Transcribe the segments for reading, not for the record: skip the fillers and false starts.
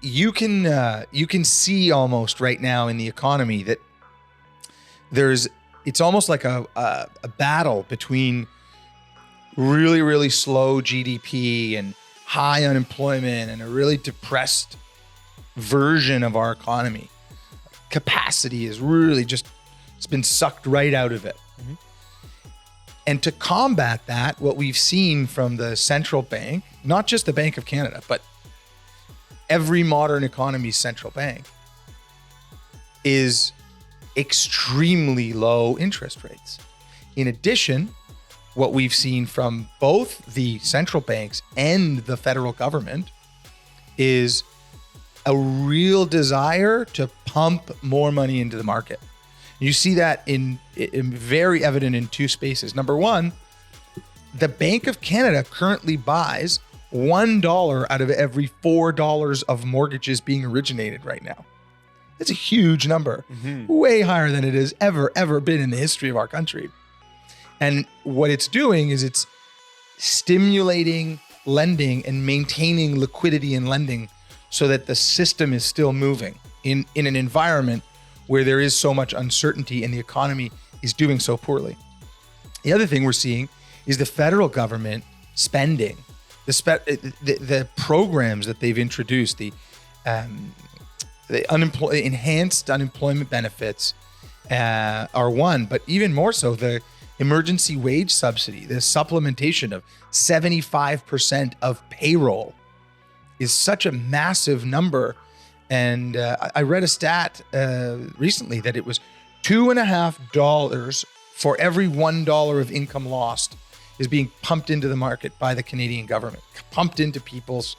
you can see almost right now in the economy that it's almost like a battle between really, really slow GDP and high unemployment and a really depressed version of our economy. Capacity is really it's been sucked right out of it. Mm-hmm. And to combat that, what we've seen from the central bank, not just the Bank of Canada, but every modern economy's central bank, is extremely low interest rates. In addition, what we've seen from both the central banks and the federal government is a real desire to pump more money into the market. You see that in very evident in two spaces. Number one, the Bank of Canada currently buys $1 out of every $4 of mortgages being originated right now. It's a huge number, way higher than it has ever been in the history of our country. And what it's doing is it's stimulating lending and maintaining liquidity in lending so that the system is still moving in an environment where there is so much uncertainty and the economy is doing so poorly. The other thing we're seeing is the federal government spending, the programs that they've introduced, the enhanced unemployment benefits are one, but even more so, the emergency wage subsidy, the supplementation of 75% of payroll is such a massive number. And I read a stat recently that it was $2.50 for every $1 of income lost is being pumped into the market by the Canadian government, pumped into people's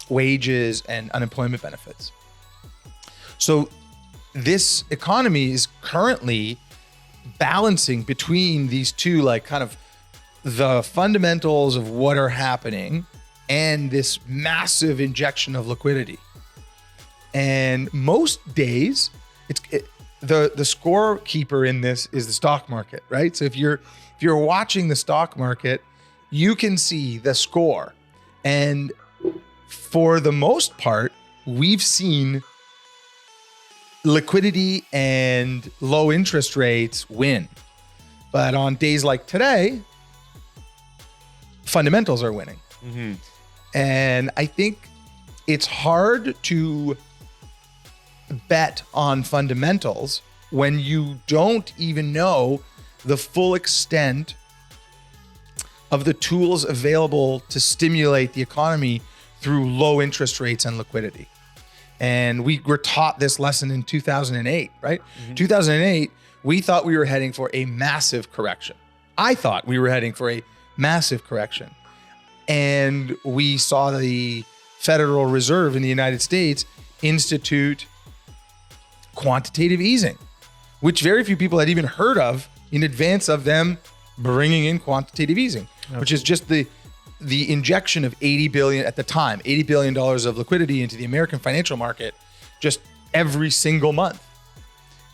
wages and unemployment benefits. So this economy is currently balancing between these two, like kind of the fundamentals of what are happening and this massive injection of liquidity. And most days, the scorekeeper in this is the stock market, right? So if you're watching the stock market, you can see the score. And for the most part, we've seen liquidity and low interest rates win. But on days like today, fundamentals are winning. Mm-hmm. And I think it's hard to bet on fundamentals when you don't even know the full extent of the tools available to stimulate the economy through low interest rates and liquidity. And we were taught this lesson in 2008, right? Mm-hmm. 2008, we thought we were heading for a massive correction. I thought we were heading for a massive correction. And we saw the Federal Reserve in the United States institute quantitative easing, which very few people had even heard of in advance of them bringing in quantitative easing, which is just the injection of $80 billion of liquidity into the American financial market just every single month.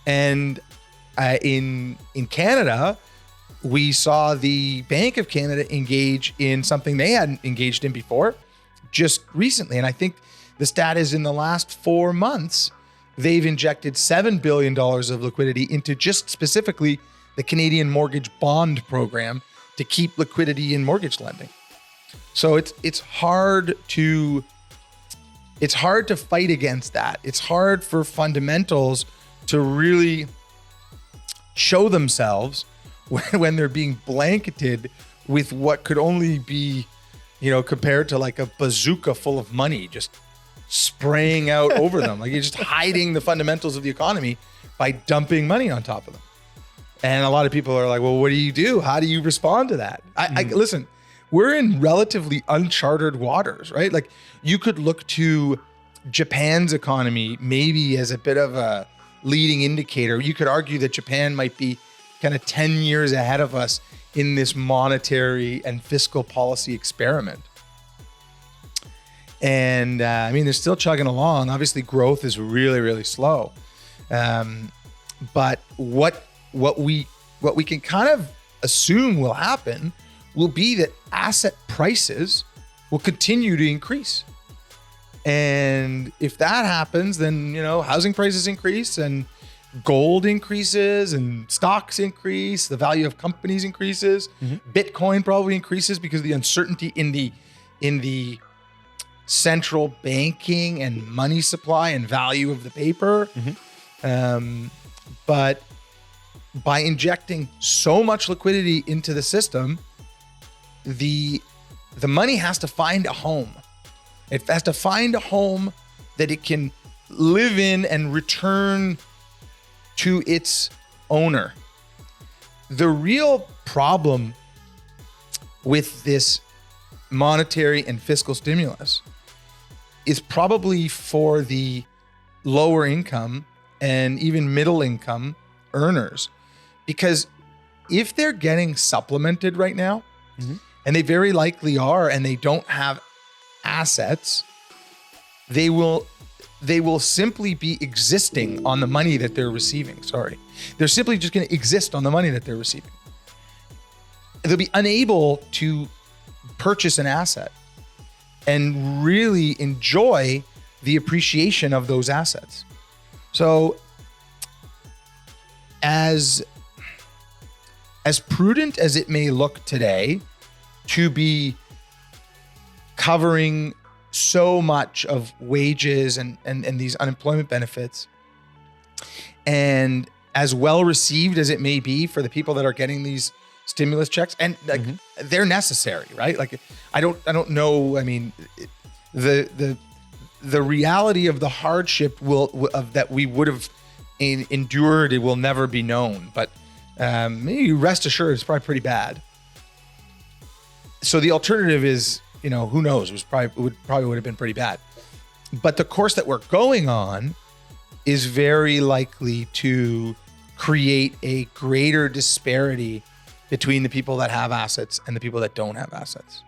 And in Canada, we saw the Bank of Canada engage in something they hadn't engaged in before just recently. And I think the stat is in the last 4 months, they've injected $7 billion of liquidity into just specifically the Canadian mortgage bond program to keep liquidity in mortgage lending. So it's hard to fight against that. It's hard for fundamentals to really show themselves when they're being blanketed with what could only be, compared to like a bazooka full of money just spraying out over them. Like you're just hiding the fundamentals of the economy by dumping money on top of them. And a lot of people are like, well, what do you do? How do you respond to that? Listen, we're in relatively uncharted waters, right? Like you could look to Japan's economy maybe as a bit of a leading indicator. You could argue that Japan might be kind of 10 years ahead of us in this monetary and fiscal policy experiment. And they're still chugging along. Obviously, growth is really, really slow. But what we can kind of assume will happen will be that asset prices will continue to increase. And if that happens, then, housing prices increase and gold increases and stocks increase. The value of companies increases. Bitcoin probably increases because of the uncertainty in the central banking and money supply and value of the paper. But by injecting so much liquidity into the system, the money has to find a home. It has to find a home that it can live in and return to its owner. The real problem with this monetary and fiscal stimulus is probably for the lower income and even middle income earners. Because if they're getting supplemented right now, and they very likely are, and they don't have assets, they will simply be existing on the money that they're receiving. They're simply just going to exist on the money that they're receiving. They'll be unable to purchase an asset and really enjoy the appreciation of those assets. So as prudent as it may look today to be covering so much of wages and these unemployment benefits, and as well received as it may be for the people that are getting these stimulus checks, and they're necessary, right? Like, I don't know. I mean, the reality of the hardship that we would have endured, it will never be known. But maybe rest assured, it's probably pretty bad. So the alternative is, who knows? Would have been pretty bad. But the course that we're going on is very likely to create a greater disparity between the people that have assets and the people that don't have assets.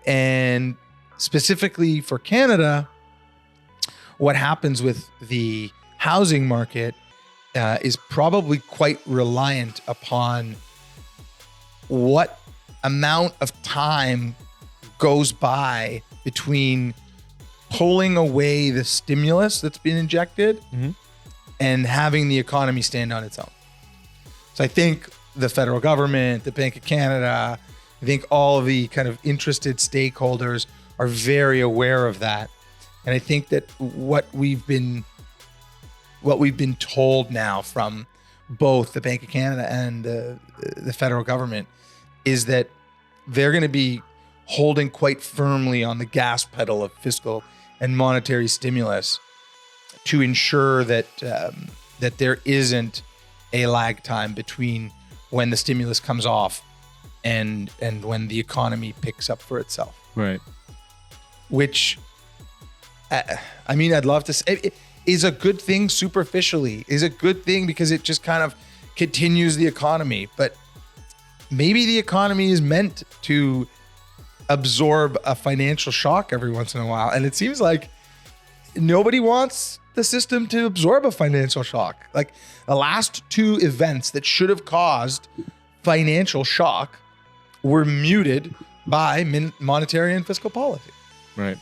And specifically for Canada, what happens with the housing market is probably quite reliant upon what amount of time goes by between pulling away the stimulus that's been injected and having the economy stand on its own. So I think the federal government, the Bank of Canada, I think all of the kind of interested stakeholders are very aware of that. And I think that what we've been told now from both the Bank of Canada and the federal government is that they're going to be holding quite firmly on the gas pedal of fiscal and monetary stimulus to ensure that that there isn't a lag time between when the stimulus comes off and when the economy picks up for itself. Right. Which, I mean, I'd love to say it is a good thing superficially, is a good thing because it just kind of continues the economy. But maybe the economy is meant to absorb a financial shock every once in a while. And it seems like nobody wants the system to absorb a financial shock. Like the last two events that should have caused financial shock were muted by monetary and fiscal policy. Right.